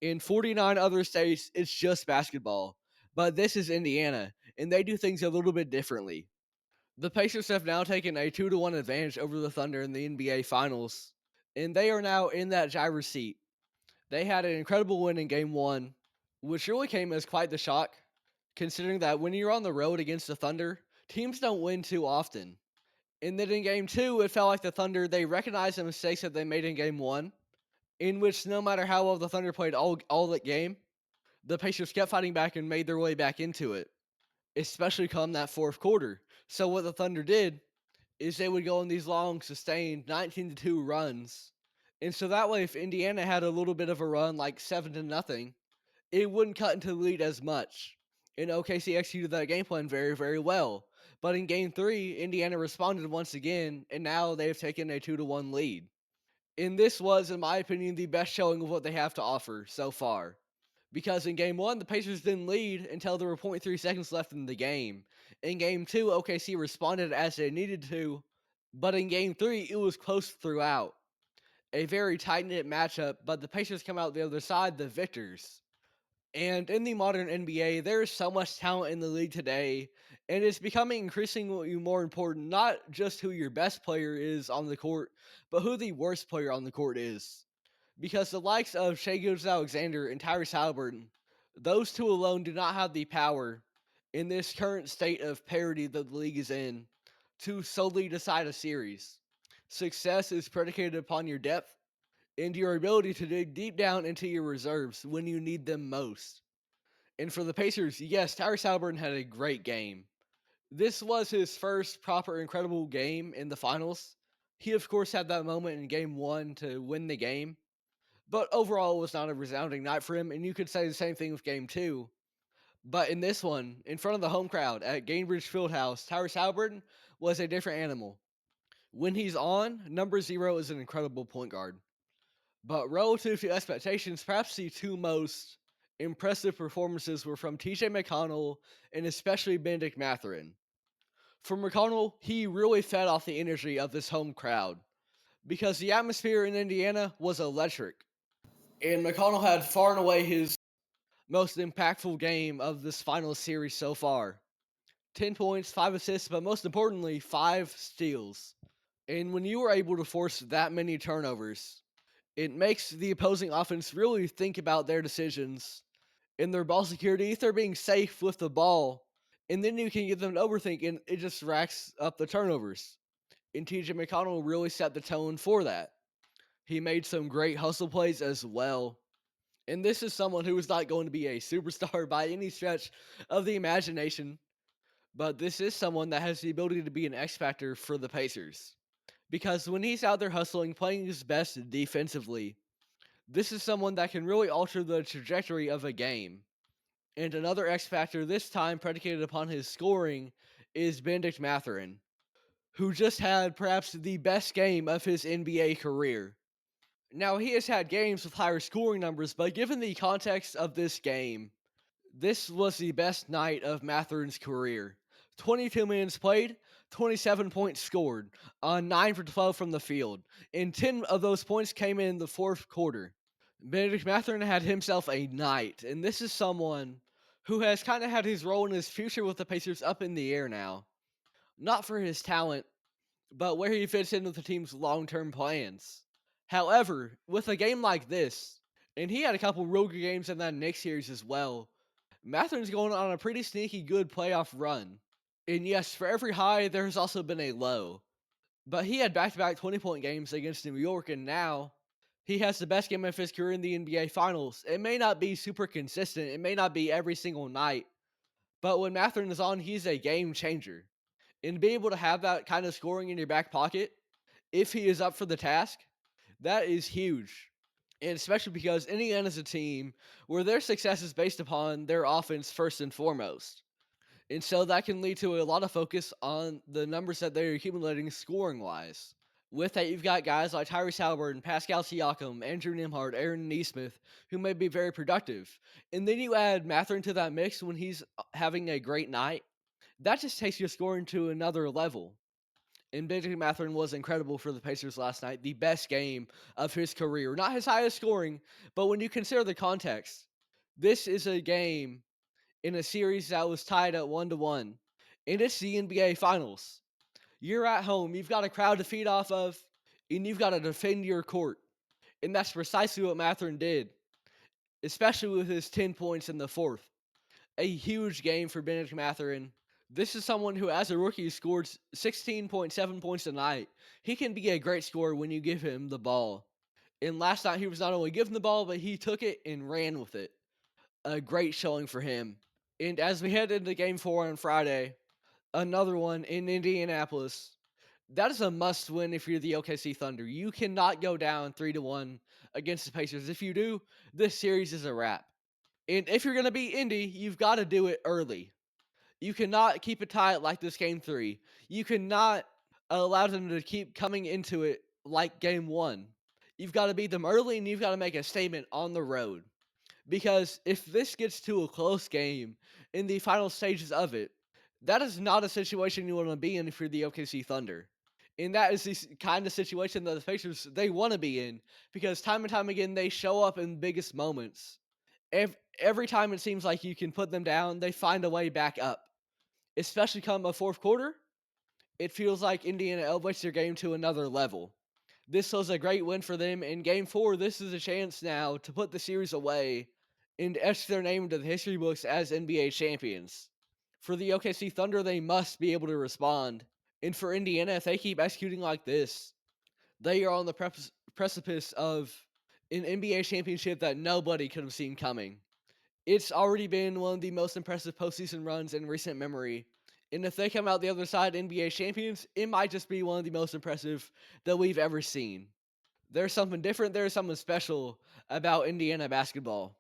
In 49 other states, it's just basketball. But this is Indiana, and they do things a little bit differently. The Pacers have now taken a 2-1 advantage over the Thunder in the NBA Finals, and they are now in that driver's seat. They had an incredible win in Game 1, which really came as quite the shock, considering that when you're on the road against the Thunder, teams don't win too often. And then in Game 2, it felt like the Thunder, they recognized the mistakes that they made in Game 1, in which no matter how well the Thunder played all that game, the Pacers kept fighting back and made their way back into it, especially come that fourth quarter. So what the Thunder did is they would go on these long, sustained 19-2 runs. And so that way, if Indiana had a little bit of a run, like 7-0, it wouldn't cut into the lead as much. And OKC executed that game plan very, very well. But in Game 3, Indiana responded once again, and now they've taken a 2-1 lead. And this was, in my opinion, the best showing of what they have to offer so far. Because in Game 1, the Pacers didn't lead until there were 0.3 seconds left in the game. In Game 2, OKC responded as they needed to, but in Game 3, it was close throughout. A very tight-knit matchup, but the Pacers come out the other side the victors. And in the modern NBA, there is so much talent in the league today, and it's becoming increasingly more important not just who your best player is on the court, but who the worst player on the court is. Because the likes of Shai Gilgeous-Alexander and Tyrese Haliburton, those two alone do not have the power in this current state of parity that the league is in to solely decide a series. Success is predicated upon your depth and your ability to dig deep down into your reserves when you need them most. And for the Pacers, yes, Tyrese Haliburton had a great game. This was his first proper incredible game in the finals. He, of course, had that moment in game 1 to win the game, but overall, it was not a resounding night for him, and you could say the same thing with Game 2. But in this one, in front of the home crowd at Gainbridge Fieldhouse, Tyrese Haliburton was a different animal. When he's on, number 0 is an incredible point guard. But relative to expectations, perhaps the two most impressive performances were from TJ McConnell and especially Bennedict Mathurin. For McConnell, he really fed off the energy of this home crowd because the atmosphere in Indiana was electric. And McConnell had far and away his most impactful game of this final series so far. 10 points, 5 assists, but most importantly, 5 steals. And when you were able to force that many turnovers, it makes the opposing offense really think about their decisions and their ball security, if they're being safe with the ball. And then you can get them to overthink, and it just racks up the turnovers. And TJ McConnell really set the tone for that. He made some great hustle plays as well. And this is someone who is not going to be a superstar by any stretch of the imagination, but this is someone that has the ability to be an X factor for the Pacers. Because when he's out there hustling, playing his best defensively, this is someone that can really alter the trajectory of a game. And another X factor, this time predicated upon his scoring, is Bennedict Mathurin, who just had perhaps the best game of his NBA career. Now, he has had games with higher scoring numbers, but given the context of this game, this was the best night of Mathurin's career. 22 minutes played, 27 points scored, on 9 for 12 from the field, and 10 of those points came in the fourth quarter. Bennedict Mathurin had himself a night, and this is someone who has kind of had his role in his future with the Pacers up in the air now. Not for his talent, but where he fits in with the team's long-term plans. However, with a game like this, and he had a couple real good games in that Knicks series as well, Mathurin's going on a pretty sneaky good playoff run. And yes, for every high, there has also been a low. But he had back-to-back 20-point games against New York, and now he has the best game of his career in the NBA Finals. It may not be super consistent, it may not be every single night, but when Mathurin is on, he's a game changer. And to be able to have that kind of scoring in your back pocket, if he is up for the task, that is huge. And especially because Indiana is a team where their success is based upon their offense first and foremost. And so that can lead to a lot of focus on the numbers that they're accumulating scoring wise. With that, you've got guys like Tyrese Haliburton, Pascal Siakam, Andrew Nembhard, Aaron Nesmith, who may be very productive. And then you add Mathurin to that mix when he's having a great night. That just takes your scoring to another level. And Bennedict Mathurin was incredible for the Pacers last night. The best game of his career. Not his highest scoring, but when you consider the context, this is a game in a series that was tied at 1-1. And it's the NBA Finals. You're at home, you've got a crowd to feed off of, and you've got to defend your court. And that's precisely what Mathurin did, especially with his 10 points in the fourth. A huge game for Bennedict Mathurin. This is someone who, as a rookie, scored 16.7 points a night. He can be a great scorer when you give him the ball. And last night, he was not only given the ball, but he took it and ran with it. A great showing for him. And as we head into game 4 on Friday, another one in Indianapolis. That is a must win if you're the OKC Thunder. You cannot go down 3-1 against the Pacers. If you do, this series is a wrap. And if you're going to beat Indy, you've got to do it early. You cannot keep it tight like this game 3. You cannot allow them to keep coming into it like game 1. You've got to beat them early and you've got to make a statement on the road. Because if this gets to a close game in the final stages of it, that is not a situation you want to be in if you're the OKC Thunder. And that is the kind of situation that the Pacers, they want to be in. Because time and time again, they show up in biggest moments. Every time it seems like you can put them down, they find a way back up. Especially come a fourth quarter, it feels like Indiana elevates their game to another level. This was a great win for them. In game 4, this is a chance now to put the series away and etch their name into the history books as NBA champions. For the OKC Thunder, they must be able to respond. And for Indiana, if they keep executing like this, they are on the precipice of an NBA championship that nobody could have seen coming. It's already been one of the most impressive postseason runs in recent memory. And if they come out the other side NBA champions, it might just be one of the most impressive that we've ever seen. There's something different, there's something special about Indiana basketball.